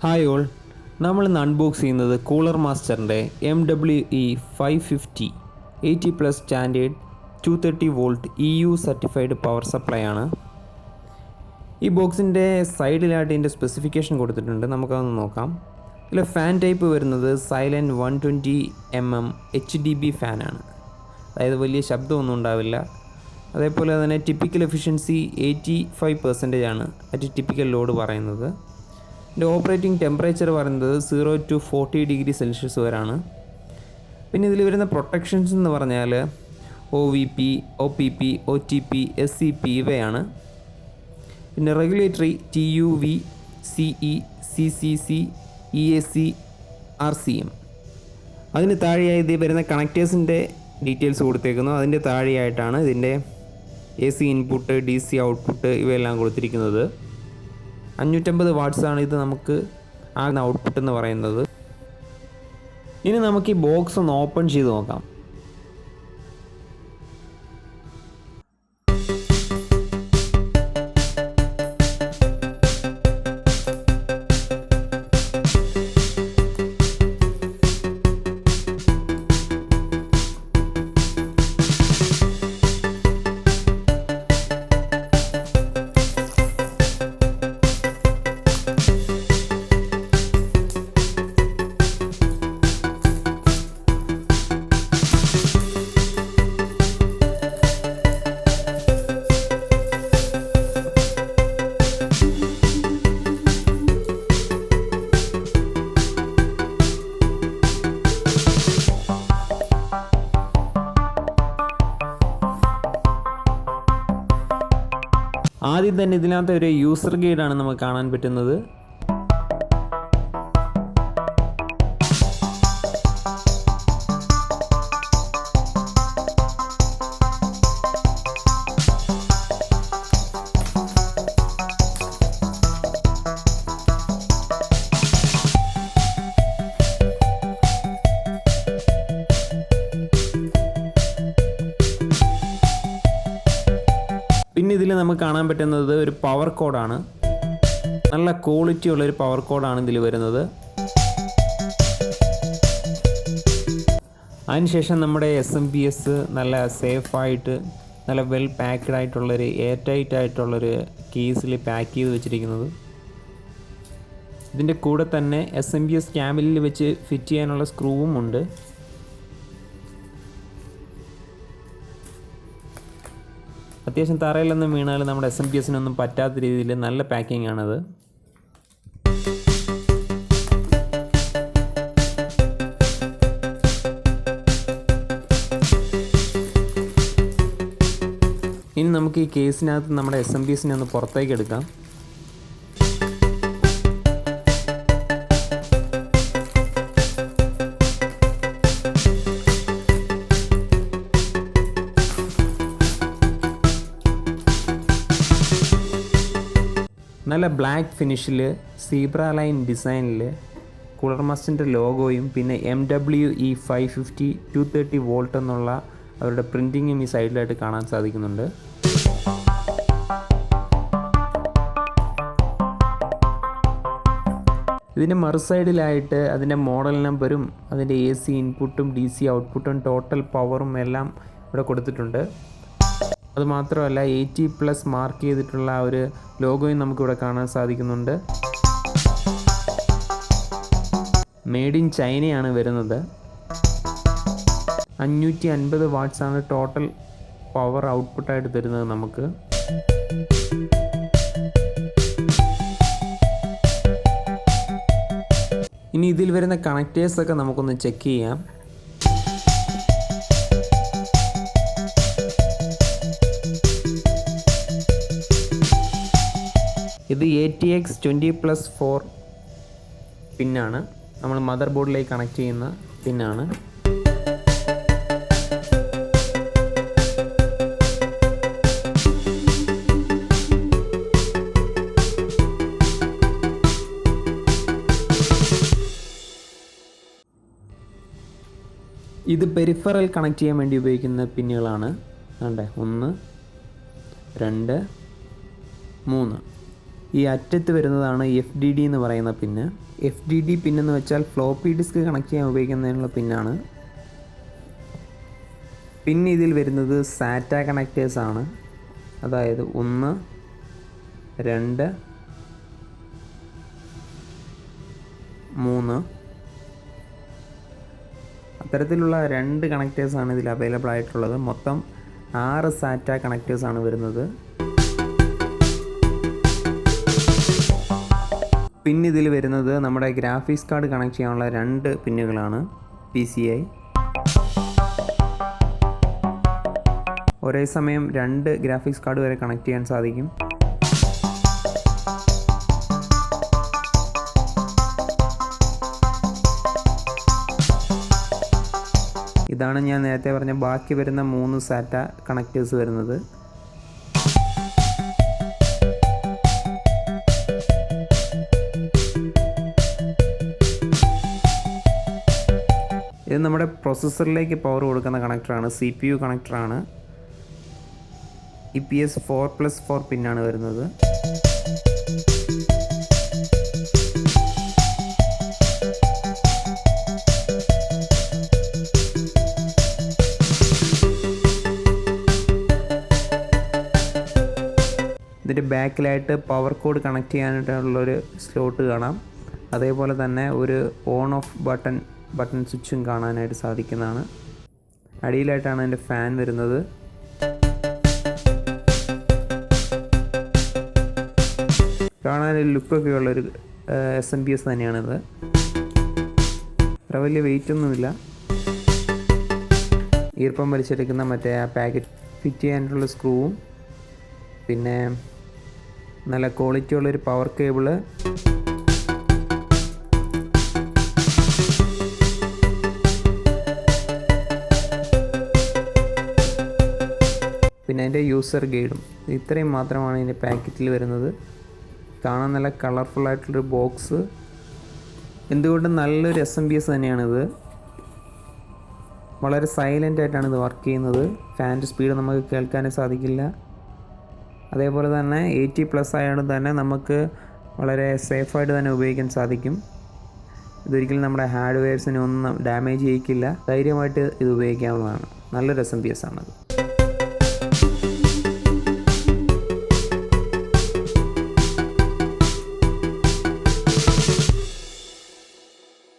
Hi all, നമ്മളിന്ന് unbox ചെയ്യുന്നത് cooler മാസ്റ്ററിൻ്റെ MWE 550 80+ standard 230 volt EU certified power supply ആണ്. ഈ ബോക്സിൻ്റെ സൈഡിലായിട്ട് ഇതിൻ്റെ സ്പെസിഫിക്കേഷൻ കൊടുത്തിട്ടുണ്ട്, നമുക്കതൊന്ന് നോക്കാം. ഇതിൽ ഫാൻ ടൈപ്പ് വരുന്നത് സൈലൻറ്റ് 120 mm HDB ഫാനാണ്, അതായത് വലിയ ശബ്ദമൊന്നും ഉണ്ടാവില്ല. അതേപോലെ തന്നെ ടിപ്പിക്കൽ എഫിഷ്യൻസി 85% ആണ് ടിപ്പിക്കൽ ലോഡ് പറയുന്നത്. ഇതിൻ്റെ ഓപ്പറേറ്റിംഗ് ടെമ്പറേച്ചർ പറയുന്നത് 0 to 40 ഡിഗ്രി സെൽഷ്യസ് വരെയാണ്. പിന്നെ ഇതിൽ വരുന്ന പ്രൊട്ടക്ഷൻസ് എന്ന് പറഞ്ഞാൽ OVP, OPP, OTP, SCP ഇവയാണ്. പിന്നെ regulatory TUV, CE, CCC, EAC, RCM. അതിന് താഴെയായി ഇത് വരുന്ന കണക്റ്റേഴ്സിൻ്റെ ഡീറ്റെയിൽസ് കൊടുത്തേക്കുന്നു. അതിൻ്റെ താഴെയായിട്ടാണ് ഇതിൻ്റെ AC ഇൻപുട്ട്, DC ഔട്ട്പുട്ട് ഇവയെല്ലാം കൊടുത്തിരിക്കുന്നത്. 550 വാട്ട്സാണ് ഇത് നമുക്ക് ഔട്ട്പുട്ട് എന്ന് പറയുന്നത്. ഇനി നമുക്ക് ഈ ബോക്സ് ഒന്ന് ഓപ്പൺ ചെയ്ത് നോക്കാം. ആദ്യം തന്നെ ഇതിനകത്ത് ഒരു യൂസർ ഗൈഡാണ് നമുക്ക് കാണാൻ പറ്റുന്നത്. പിന്നെ ഇതിൽ നമുക്ക് കാണാൻ പറ്റുന്നത് ഒരു പവർ കോഡാണ്. നല്ല ക്വാളിറ്റി ഉള്ളൊരു പവർ കോഡാണ് ഇതിൽ വരുന്നത്. അതിനുശേഷം നമ്മുടെ SMPS നല്ല സേഫായിട്ട് നല്ല വെൽ പാക്ക്ഡ് ആയിട്ടുള്ളൊരു എയർ ടൈറ്റ് ആയിട്ടുള്ളൊരു കേസിൽ പാക്ക് ചെയ്ത് വെച്ചിരിക്കുന്നത്. ഇതിൻ്റെ കൂടെ തന്നെ SMPS ക്യാബിനിൽ വെച്ച് ഫിറ്റ് ചെയ്യാനുള്ള സ്ക്രൂവും ഉണ്ട്. അത്യാവശ്യം തറയിലൊന്നും വീണാൽ നമ്മുടെ SMPSനൊന്നും പറ്റാത്ത രീതിയിൽ നല്ല പാക്കിംഗ് ആണത്. ഇനി നമുക്ക് ഈ കേസിനകത്ത് നമ്മുടെ SMPSനെ ഒന്ന് പുറത്തേക്ക് എടുക്കാം. നല്ല ബ്ലാക്ക് ഫിനിഷിൽ സീബ്ര ലൈൻ ഡിസൈനിൽ കൂളർമാസ്റ്ററിൻ്റെ ലോഗോയും പിന്നെ MWE 550 230 വോൾട്ട് എന്നുള്ള അവരുടെ പ്രിൻറ്റിങ്ങും ഈ സൈഡിലായിട്ട് കാണാൻ സാധിക്കുന്നുണ്ട്. ഇതിൻ്റെ മറുസൈഡിലായിട്ട് അതിൻ്റെ മോഡൽ നമ്പറും അതിൻ്റെ AC ഇൻപുട്ടും DC ഔട്ട്പുട്ടും ടോട്ടൽ പവറും എല്ലാം ഇവിടെ കൊടുത്തിട്ടുണ്ട്. അതുമാത്രമല്ല 80+ മാർക്ക് ചെയ്തിട്ടുള്ള ഒരു ലോഗോയും നമുക്കിവിടെ കാണാൻ സാധിക്കുന്നുണ്ട്. മെയ്ഡ് ഇൻ ചൈനയാണ് വരുന്നത്. 550 വാട്ട്സാണ് ടോട്ടൽ പവർ ഔട്ട്പുട്ടായിട്ട് തരുന്നത് നമുക്ക്. ഇനി ഇതിൽ വരുന്ന കണക്റ്റേഴ്സൊക്കെ നമുക്കൊന്ന് ചെക്ക് ചെയ്യാം. ഇത് ATX 20+4 പിന്നാണ്, നമ്മൾ മദർ ബോർഡിലേക്ക് കണക്ട് ചെയ്യുന്ന പിന്നാണ്. ഇത് പെരിഫറൽ കണക്ട് ചെയ്യാൻ വേണ്ടി ഉപയോഗിക്കുന്ന പിന്നുകളാണ്. 1 2 3 ഈ അറ്റത്ത് വരുന്നതാണ് FDD എന്ന് പറയുന്ന പിന്ന്. FDD പിൻ എന്ന് വെച്ചാൽ ഫ്ലോപ്പി ഡിസ്ക് കണക്ട് ചെയ്യാൻ ഉപയോഗിക്കുന്നതിനുള്ള പിന്നാണ്. പിന്നെ ഇതിൽ വരുന്നത് സാറ്റ കണക്റ്റേഴ്സ് ആണ്. അതായത് 1, 2, 3 അത്തരത്തിലുള്ള 2 കണക്റ്റേഴ്സാണ് ഇതിൽ അവൈലബിൾ ആയിട്ടുള്ളത്. മൊത്തം 6 സാറ്റ കണക്റ്റേഴ്സാണ് വരുന്നത്. പിന്നെ ഇതിൽ വരുന്നത് നമ്മുടെ ഗ്രാഫിക്സ് കാർഡ് കണക്ട് ചെയ്യാനുള്ള 2 പിന്നുകളാണ്. PCI ഒരേ സമയം 2 ഗ്രാഫിക്സ് കാർഡ് വരെ കണക്ട് ചെയ്യാൻ സാധിക്കും. ഇതാണ് ഞാൻ നേരത്തെ പറഞ്ഞ ബാക്കി വരുന്ന 3 സാറ്റ കണക്റ്റേഴ്സ് വരുന്നത്. ഇത് നമ്മുടെ പ്രൊസസ്സറിലേക്ക് പവർ കൊടുക്കുന്ന കണക്ടറാണ്. CPU കണക്ടറാണ്. EPS 4+4 പിന്നാണ് വരുന്നത്. ഇതിൻ്റെ ബാക്കിലായിട്ട് പവർ കോഡ് കണക്ട് ചെയ്യാനായിട്ടുള്ളൊരു സ്ലോട്ട് കാണാം. അതേപോലെ തന്നെ ഒരു ഓൺ ഓഫ് ബട്ടൺ സ്വിച്ചും കാണാനായിട്ട് സാധിക്കുന്നതാണ്. അടിയിലായിട്ടാണ് അതിൻ്റെ ഫാൻ വരുന്നത്. കാണാൻ ലുക്കൊക്കെ ഉള്ളൊരു SMPS തന്നെയാണിത്. അത്ര വലിയ വെയിറ്റൊന്നുമില്ല. ഈർപ്പം വലിച്ചെടുക്കുന്ന മറ്റേ ആ പാക്കറ്റ് ഫിറ്റ് ചെയ്യാനായിട്ടുള്ള സ്ക്രൂവും, പിന്നെ നല്ല ക്വാളിറ്റി ഉള്ളൊരു പവർ കേബിള്, പിന്നെ അതിൻ്റെ യൂസർ ഗൈഡും. ഇത്രയും മാത്രമാണ് ഇതിൻ്റെ പാക്കറ്റിൽ വരുന്നത്. കാണാൻ നല്ല കളർഫുള്ളായിട്ടുള്ളൊരു ബോക്സ്. എന്തുകൊണ്ടും നല്ലൊരു SMPS തന്നെയാണിത്. വളരെ സൈലൻ്റ് ആയിട്ടാണ് ഇത് വർക്ക് ചെയ്യുന്നത്. ഫാനിൻ്റെ സ്പീഡ് നമുക്ക് കേൾക്കാനേ സാധിക്കില്ല. അതേപോലെ തന്നെ 80+ ആയതുകൊണ്ട് തന്നെ നമുക്ക് വളരെ സേഫായിട്ട് തന്നെ ഉപയോഗിക്കാൻ സാധിക്കും. ഇതൊരിക്കലും നമ്മുടെ ഹാർഡ്വെയർസിനെ ഒന്നും ഡാമേജ് ചെയ്യിക്കില്ല. ധൈര്യമായിട്ട് ഇത് ഉപയോഗിക്കാവുന്നതാണ്. നല്ലൊരു SMPS ആണത്.